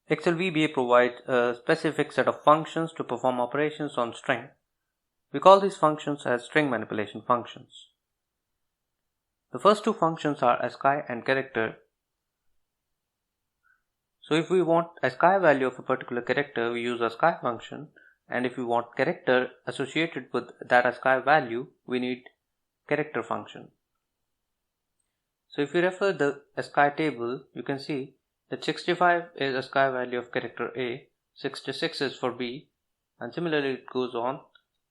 Excel VBA provides a specific set of functions to perform operations on string. We call these functions as string manipulation functions. The first two functions are ASCII and character. So if we want ASCII value of a particular character, we use ASCII function, and if we want character associated with that ASCII value, we need character function. So if you refer the ASCII table, you can see that 65 is ASCII value of character A, 66 is for B, and similarly it goes on,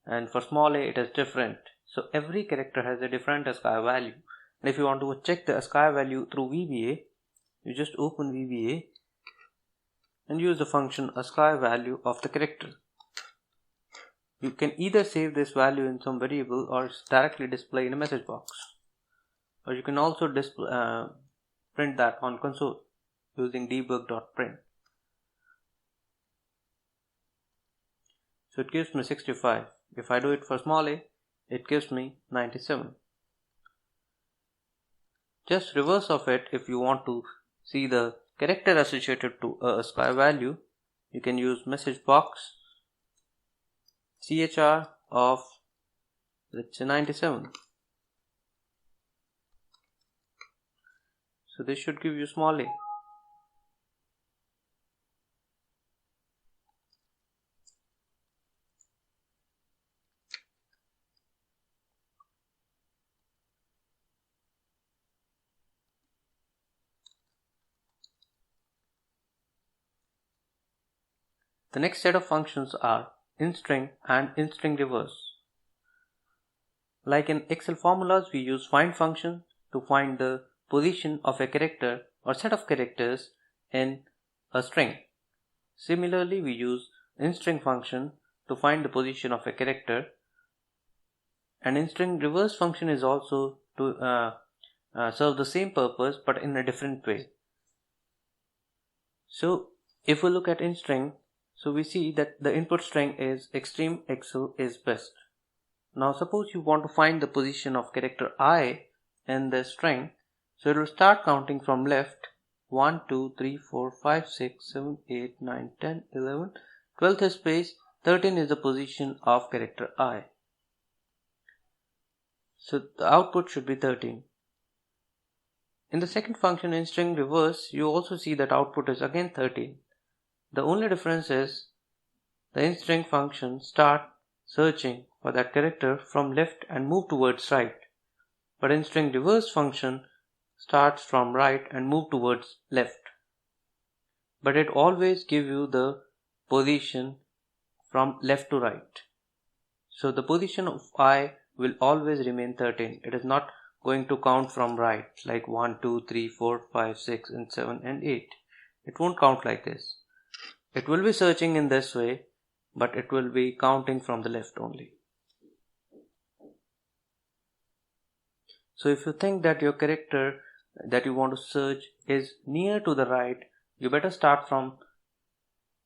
and for small a it is different. So every character has a different ASCII value, and if you want to check the ASCII value through VBA, you just open VBA and use the function ASCII value of the character. You can either save this value in some variable or directly display in a message box, or you can also print that on console using debug.print. So it gives me 65. If I do it for small a, it gives me 97. Just reverse of it, if you want to see the character associated to a ASCII value, you can use message box CHR of, let's say, 97. So this should give you small a. The next set of functions are INSTRING and INSTRREVERSE. Like in Excel formulas, we use find function to find the position of a character or set of characters in a string. Similarly, we use INSTRING function to find the position of a character, and INSTRREVERSE function is also to serve the same purpose but in a different way. So if we look at INSTRING, so we see that the input string is extreme Excel is best. Now suppose you want to find the position of character I in the string, so it will start counting from left. 1, 2, 3, 4, 5, 6, 7, 8, 9, 10, 11, 12th is space, 13 is the position of character I. So the output should be 13. In the second function INSTRREVERSE, you also see that output is again 13. The only difference is the INSTRING function start searching for that character from left and move towards right, but INSTRREVERSE function starts from right and move towards left, but it always gives you the position from left to right. So the position of I will always remain 13. It is not going to count from right like 1, 2, 3, 4, 5, 6 and 7 and 8. It won't count like this. It will be searching in this way, but it will be counting from the left only. So if you think that your character that you want to search is near to the right, you better start from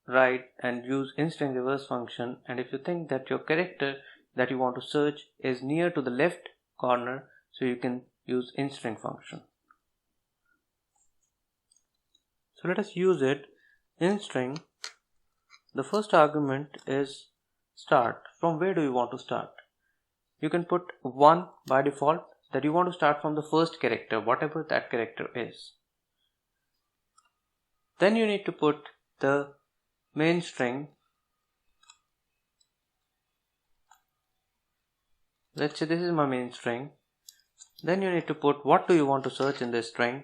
right and use INSTRREVERSE function. And if you think that your character that you want to search is near to the left corner, so you can use INSTRING function. So let us use it. In string, the first argument is start. From where do you want to start? You can put 1 by default, that you want to start from the first character, whatever that character is. Then you need to put the main string. Let's say this is my main string. Then you need to put what do you want to search in this string,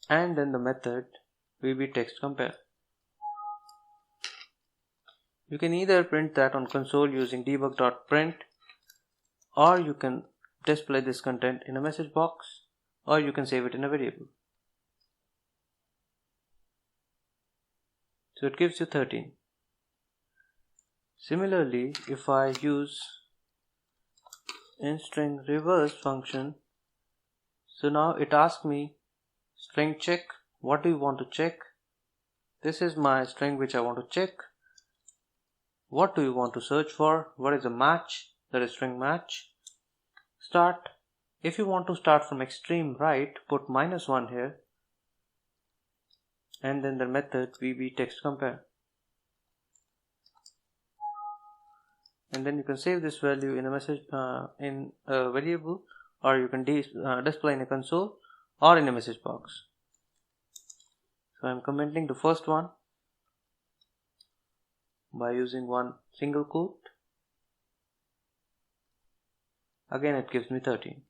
and then the method VBTextCompare. You can either print that on console using debug.print, or you can display this content in a message box, or you can save it in a variable. So it gives you 13. Similarly, if I use INSTRREVERSE function, so now it asks me string check. What do you want to check? This is my string which I want to check. What do you want to search for? What is a match? That is string match. Start. If you want to start from extreme right, put -1 here. and then the method VB text compare. And then you can save this value in a message in a variable, or you can display in a console or in a message box. So I am commenting the first one by using one single quote. Again it gives me 13.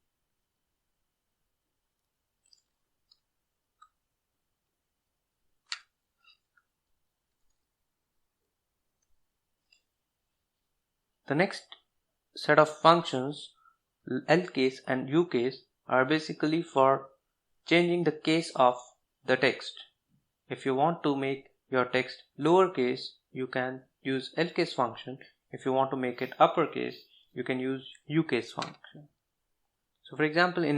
The next set of functions, LCASE and UCASE, are basically for changing the case of the text. If you want to make your text lowercase, you can use LCASE function. If you want to make it uppercase, you can use UCASE function. So for example, in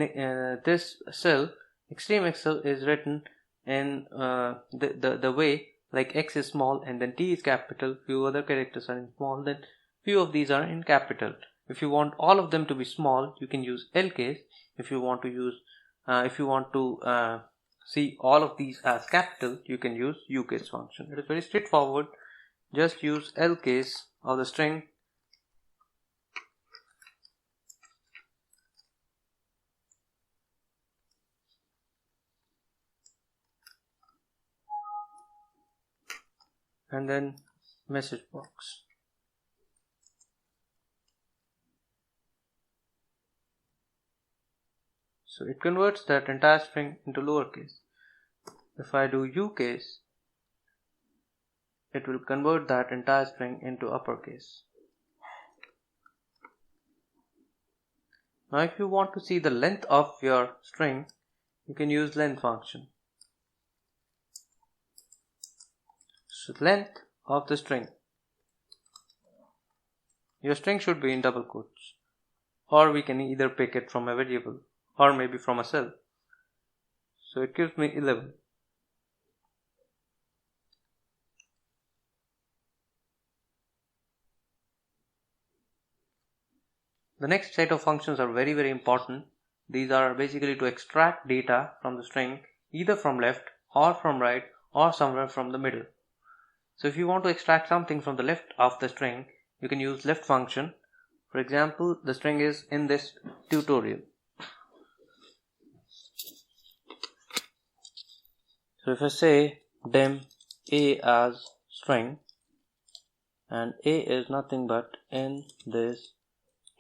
this cell, extreme Excel is written in the way like X is small and then T is capital, few other characters are in small, then few of these are in capital. If you want all of them to be small, you can use LCASE. If you want to see all of these as capital, you can use UCASE function. It is very straightforward. Just use LCASE of the string and then message box. So it converts that entire string into lowercase. If I do UCASE, it will convert that entire string into uppercase. Now if you want to see the length of your string, you can use length function. So length of the string. Your string should be in double quotes, or we can either pick it from a variable or maybe from a cell. So it gives me 11. The next set of functions are very important. These are basically to extract data from the string, either from left or from right or somewhere from the middle. So if you want to extract something from the left of the string, you can use left function. For example, the string is in this tutorial. So if I say dim A as string, and A is nothing but in this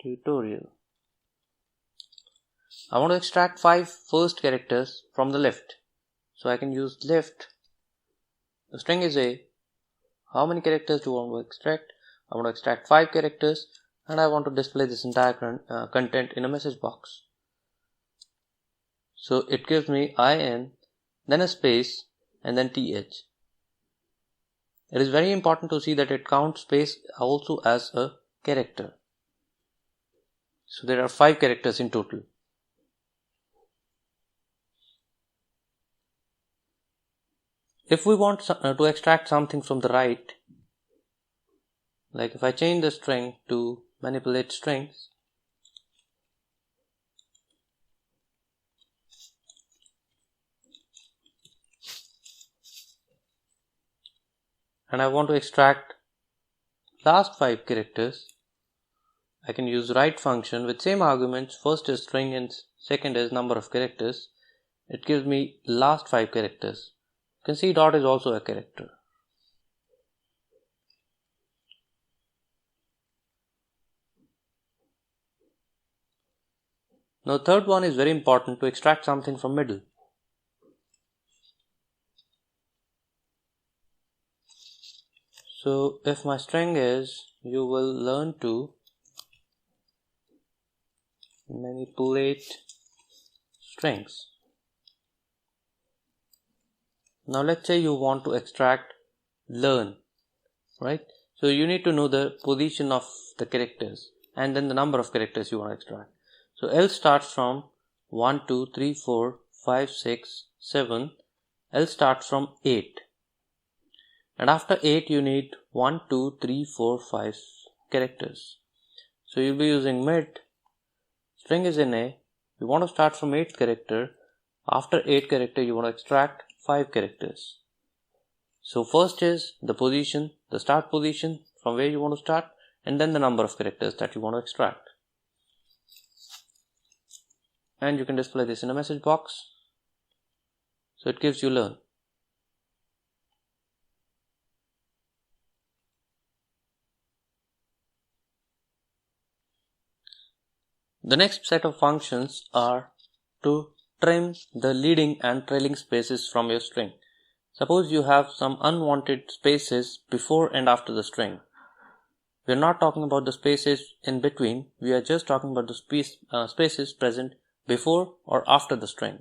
tutorial, I want to extract 5 first characters from the left. So I can use left. The string is A. How many characters do I want to extract? I want to extract 5 characters, and I want to display this entire content in a message box. So it gives me IN, then a space, and then TH. It is very important to see that it counts space also as a character. So there are 5 characters in total. If we want to extract something from the right, like if I change the string to manipulate strings, and I want to extract last 5 characters, I can use right function with same arguments. First is string and second is number of characters. It gives me last 5 characters. You can see dot is also a character. Now third one is very important, to extract something from middle. So if my string is, you will learn to manipulate strings. Now let's say you want to extract learn, right? So you need to know the position of the characters and then the number of characters you want to extract. So L starts from 1, 2, 3, 4, 5, 6, 7. L starts from 8. And after 8 you need 1, 2, 3, 4, 5 characters. So you'll be using mid. String is in A. You want to start from 8th character. After 8th character you want to extract 5 characters. So first is the position, the start position from where you want to start, and then the number of characters that you want to extract. And you can display this in a message box. So it gives you learn. The next set of functions are to trim the leading and trailing spaces from your string. Suppose you have some unwanted spaces before and after the string. We are not talking about the spaces in between, we are just talking about the spaces present before or after the string.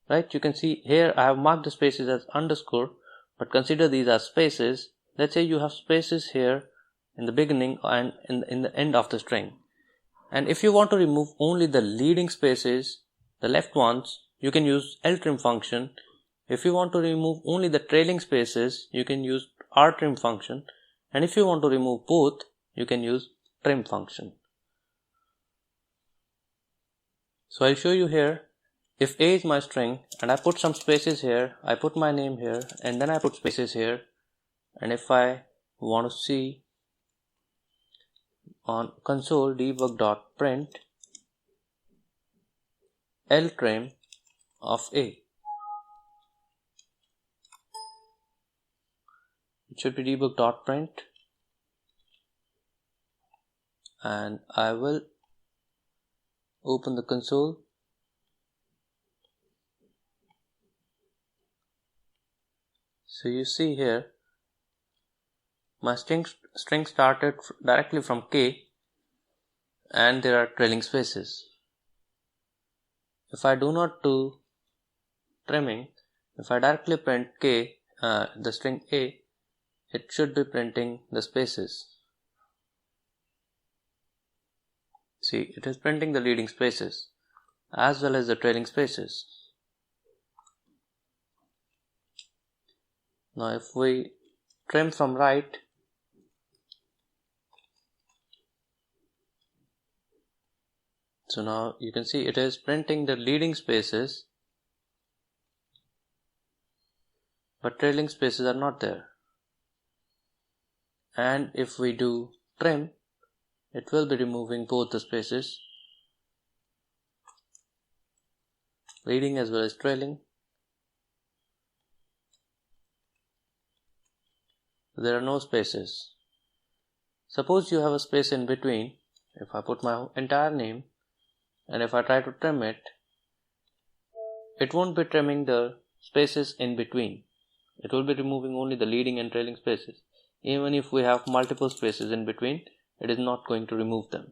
Right, you can see here I have marked the spaces as underscore, but consider these as spaces. Let's say you have spaces here in the beginning and in the end of the string. And if you want to remove only the leading spaces, the left ones, you can use ltrim function. If you want to remove only the trailing spaces, you can use rtrim function. And if you want to remove both, you can use trim function. So I'll show you here. If A is my string and I put some spaces here, I put my name here and then I put spaces here, and if I want to see on console debug.print ltrim of A, it should be debug.print, and I will open the console. So you see here my string started directly from K and there are trailing spaces. If I do not do trimming, if I directly print K, the string A, it should be printing the spaces. See, it is printing the leading spaces as well as the trailing spaces. Now if we trim from right, so now you can see it is printing the leading spaces, but trailing spaces are not there. And if we do trim, it will be removing both the spaces, leading as well as trailing. There are no spaces. Suppose you have a space in between. If I put my entire name and if I try to trim it, it won't be trimming the spaces in between. It will be removing only the leading and trailing spaces. Even if we have multiple spaces in between, it is not going to remove them.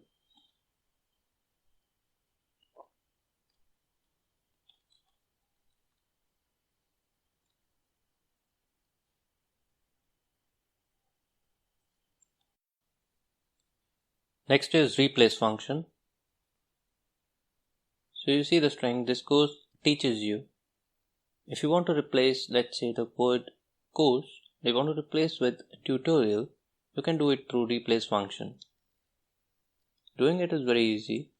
Next is replace function. So you see the string, this course teaches you. If you want to replace, let's say, the word course, you want to replace with tutorial, you can do it through replace function. Doing it is very easy.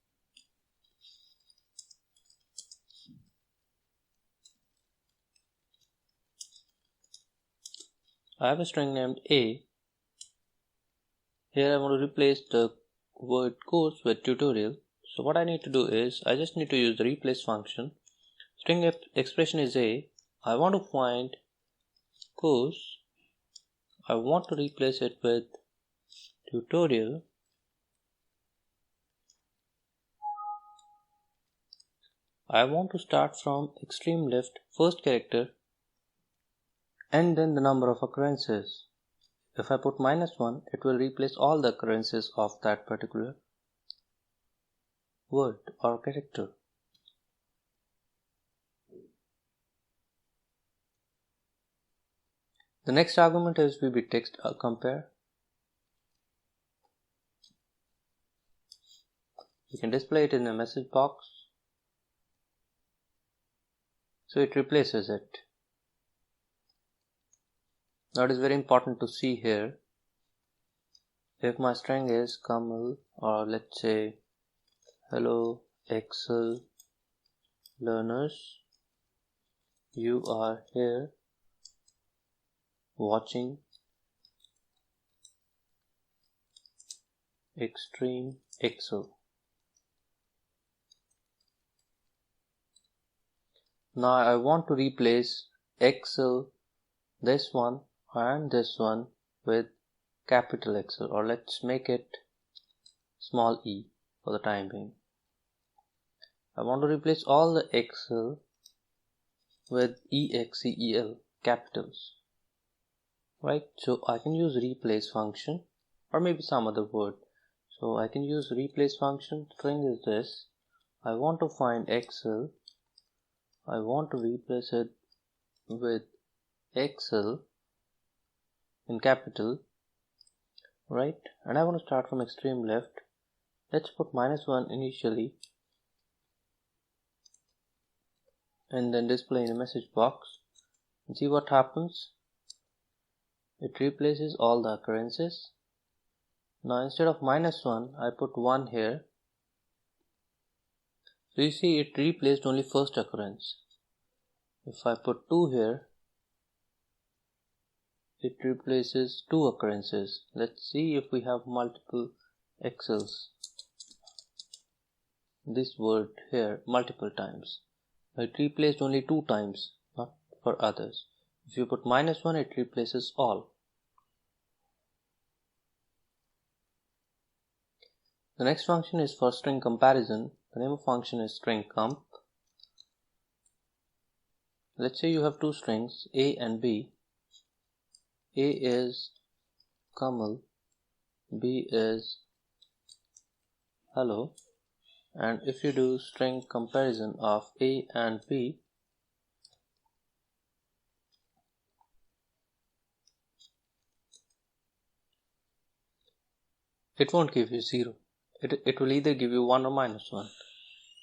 I have a string named A. Here I want to replace the word course with tutorial. So what I need to do is, I just need to use the replace function. String expression is A. I want to find course. I want to replace it with tutorial. I want to start from extreme left, first character, and then the number of occurrences. If I put -1, it will replace all the occurrences of that particular word or character. The next argument is VBText compare. You can display it in a message box. So it replaces it. Now it is very important to see here. If my string is Kamal, or let's say hello Excel learners, you are here watching extreme Excel. Now I want to replace Excel, this one and this one, with capital Excel, or let's make it small e for the time being. I want to replace all the Excel with EXCEL capitals, right? So I can use replace function or maybe some other word. So I can use replace function. String is this. I want to find Excel. I want to replace it with Excel in capital, right? And I want to start from extreme left. Let's put -1 initially and then display in a message box and see what happens. It replaces all the occurrences. Now instead of -1 I put 1 here. So you see it replaced only first occurrence. If I put 2 here, it replaces 2 occurrences. Let's see if we have multiple Excels. This word here multiple times. It replaced only 2 times, not for others. If you put -1, it replaces all. The next function is for string comparison. The name of function is STRCOMP. Let's say you have 2 strings, A and B. A is Kamal, B is hello, and if you do string comparison of A and B, it won't give you 0. It will either give you 1 or -1.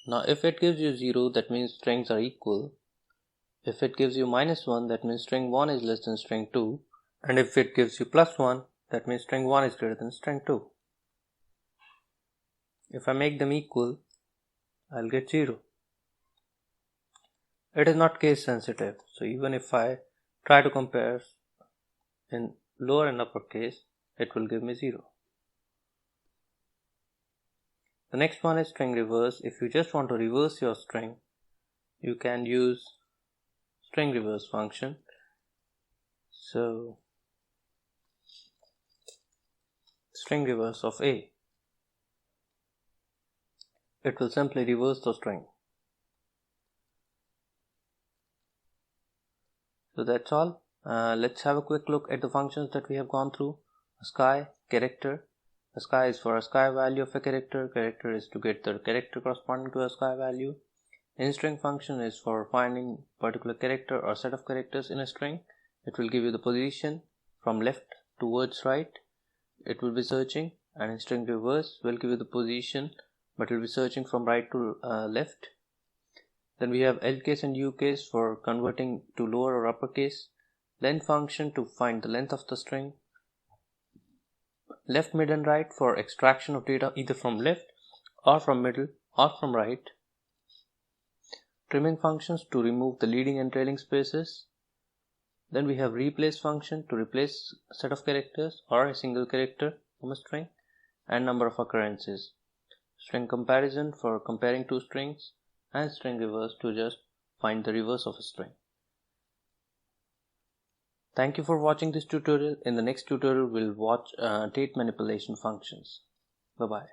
Now if it gives you 0, that means strings are equal. If it gives you -1, that means string 1 is less than string 2. And if it gives you +1, that means string 1 is greater than string 2. If I make them equal, I'll get 0. It is not case sensitive, so even if I try to compare in lower and upper case, it will give me 0. The next one is string reverse. If you just want to reverse your string, you can use string reverse function. So string reverse of A, it will simply reverse the string. So that's all. Let's have a quick look at the functions that we have gone through. ASCII, character. ASCII is for ASCII value of a character. Character is to get the character corresponding to ASCII value. INSTRING function is for finding particular character or set of characters in a string. It will give you the position from left towards right. It will be searching, and in string reverse will give you the position, but it will be searching from right to left. Then we have LCASE and UCASE for converting to lower or upper case. Length function to find the length of the string. Left, mid and right for extraction of data either from left or from middle or from right. Trimming functions to remove the leading and trailing spaces. Then we have replace function to replace a set of characters or a single character from a string, and number of occurrences. String comparison for comparing 2 strings, and string reverse to just find the reverse of a string. Thank you for watching this tutorial. In the next tutorial, we'll watch date manipulation functions. Bye-bye.